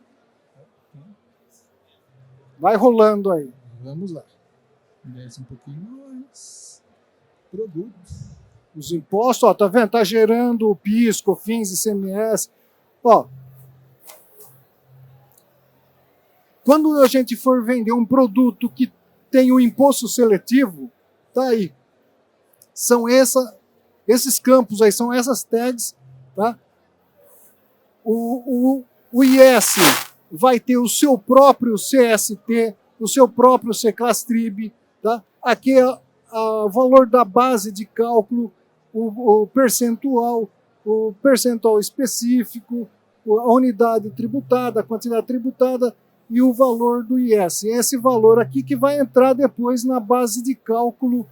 Vai rolando aí.
Vamos lá. Desce um pouquinho mais. Produto.
Os impostos, ó, tá vendo? Tá gerando o PIS, COFINS, ICMS. Ó, quando a gente for vender um produto que tem o imposto seletivo, tá aí. São esses campos aí, são essas tags, tá? O IS vai ter o seu próprio CST, o seu próprio CClassTrib, tá? Aqui é o valor da base de cálculo, o percentual específico, a unidade tributada, a quantidade tributada e o valor do IS. Esse valor aqui que vai entrar depois na base de cálculo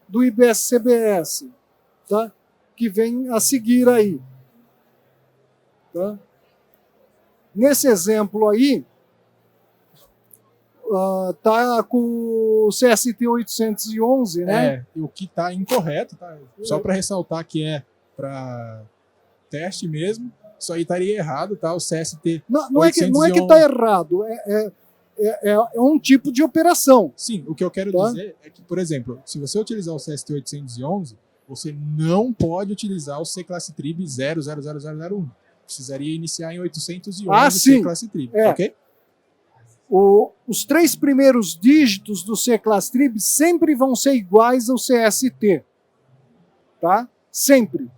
do IBS-CBS, tá? Que vem a seguir aí. Tá? Nesse exemplo aí, tá com o CST 811, né?
É, o que tá incorreto, tá? Só para ressaltar que é para teste mesmo. Isso aí estaria errado, tá? O CST.
Não é que está errado, é um tipo de operação.
Sim, o que eu quero dizer é que, por exemplo, se você utilizar o CST 811, você não pode utilizar o CClassTrib 00001. Precisaria iniciar em 811 CClassTrib, ok?
Os 3 primeiros dígitos do CClassTrib sempre vão ser iguais ao CST, tá? Sempre,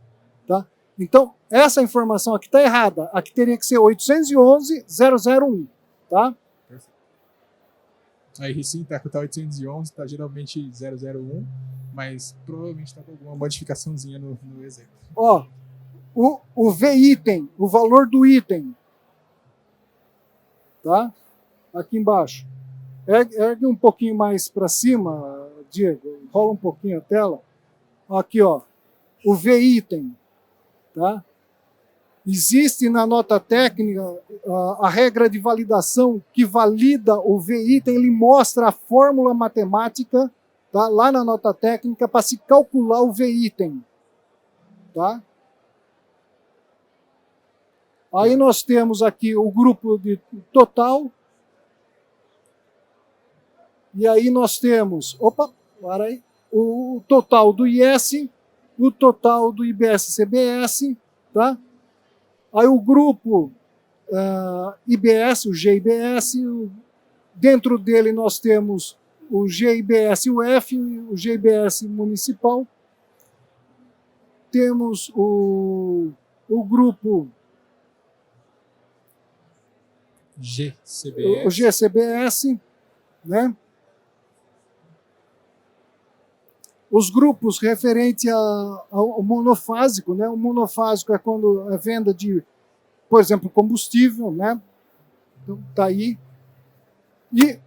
tá? Então, essa informação aqui está errada. Aqui teria que ser 811.001, tá?
Perfeito. Aí sim, tá com 811, tá geralmente 001, mas provavelmente está com alguma modificaçãozinha no exemplo.
Ó, o V-item, o valor do item, tá? Aqui embaixo. Ergue um pouquinho mais para cima, Diego, rola um pouquinho a tela. Aqui, ó, o V-item. tá? Existe na nota técnica a regra de validação que valida o V-item, ele mostra a fórmula matemática, tá? Lá na nota técnica para se calcular o V-item. Tá? Aí nós temos aqui o grupo de total. E aí nós temos, para aí, o total do IS, o total do IBS-CBS, tá? Aí o grupo IBS, o GIBS, dentro dele nós temos o GIBS-UF, o GIBS municipal. Temos o grupo
GCBS.
O GCBS, né? Os grupos referentes ao monofásico, né? O monofásico é quando é venda de, por exemplo, combustível, né? Então, tá aí. E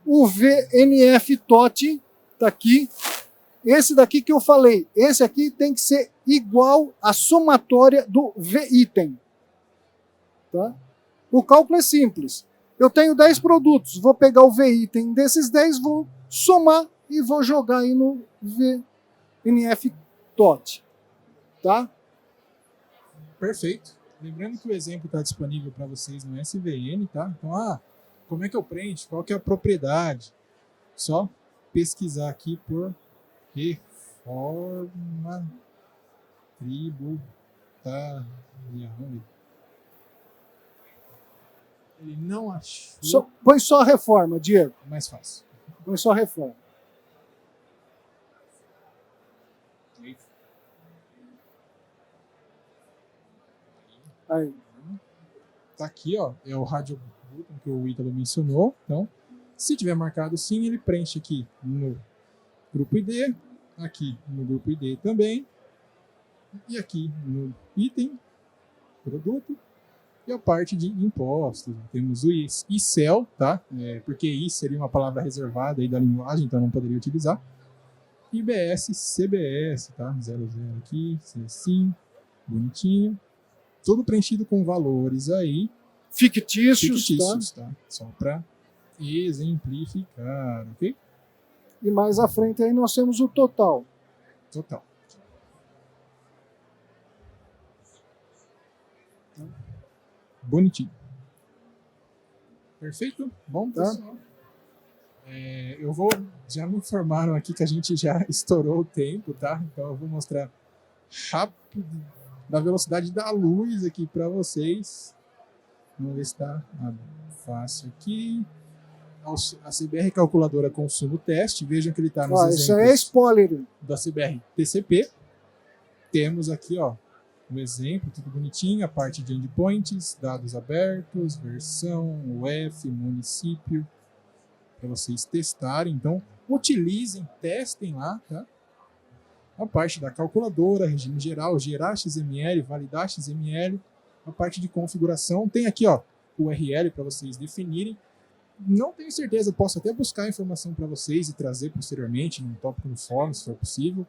o VNF-TOT tá aqui. Esse daqui que eu falei, esse aqui tem que ser igual à somatória do V-item. Tá? O cálculo é simples. Eu tenho 10 produtos, vou pegar o V-item desses 10, vou somar e vou jogar aí no VNF-TOT. Tá?
Perfeito. Lembrando que o exemplo está disponível para vocês no SVN, tá? Então, como é que eu preencho? Qual que é a propriedade? Só pesquisar aqui por reforma tributária. Ele não achou.
Põe só a reforma, Diego.
Mais fácil.
Põe só a reforma. Aí.
Tá aqui, ó. É o rádio que o Ítalo mencionou. Então, se tiver marcado sim, ele preenche aqui no grupo ID, aqui no grupo ID também, e aqui no item, produto, e a parte de impostos. Temos o ICEL, tá? Porque I seria uma palavra reservada aí da linguagem, então não poderia utilizar. IBS, CBS, tá? 00 aqui, sim, bonitinho. Tudo preenchido com valores aí.
Fictícios,
tá? Só para exemplificar, ok?
E mais à frente aí nós temos o total.
Total. Bonitinho. Perfeito? Bom, pessoal. Já me informaram aqui que a gente já estourou o tempo, tá? Então eu vou mostrar rápido, da velocidade da luz aqui para vocês. Vamos ver se está fácil aqui. A CBR calculadora consumo teste. Vejam que ele está nos exemplos.
Isso aí é spoiler.
Da CBR TCP. Temos aqui, ó, um exemplo, tudo bonitinho. A parte de endpoints, dados abertos, versão, UF, município, para vocês testarem. Então, utilizem, testem lá, tá? A parte da calculadora, regime geral, gerar XML, validar XML, a parte de configuração. Tem aqui, ó, o URL para vocês definirem. Não tenho certeza, posso até buscar informação para vocês e trazer posteriormente num tópico no fórum, se for possível.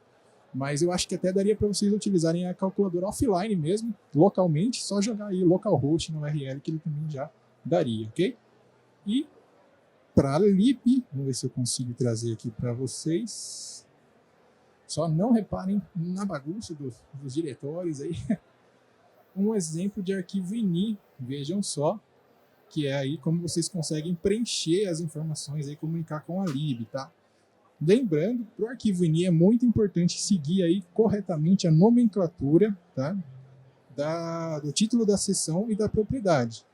Mas eu acho que até daria para vocês utilizarem a calculadora offline mesmo, localmente, só jogar aí localhost no URL que ele também já daria, ok? E para lib, vamos ver se eu consigo trazer aqui para vocês. Só não reparem na bagunça dos diretórios aí. Um exemplo de arquivo ini, vejam só, que é aí como vocês conseguem preencher as informações e comunicar com a lib, tá? Lembrando, para o arquivo ini é muito importante seguir aí corretamente a nomenclatura, tá? Do título da seção e da propriedade.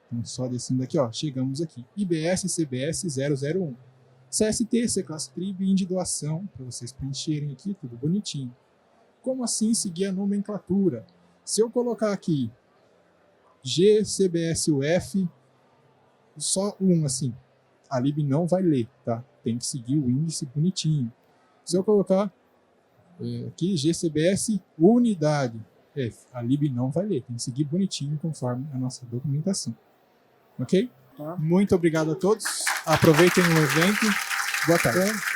Então, só descendo aqui, ó, chegamos aqui. IBS CBS 001. CST, C-Class Trib, IND doação, para vocês preencherem aqui, tudo bonitinho. Como assim seguir a nomenclatura? Se eu colocar aqui GCBSUF, só um assim, a lib não vai ler, tá? Tem que seguir o índice bonitinho. Se eu colocar aqui GCBS unidade, a lib não vai ler, tem que seguir bonitinho conforme a nossa documentação. Ok?
Tá.
Muito obrigado a todos. Aproveitem o evento. Boa tarde.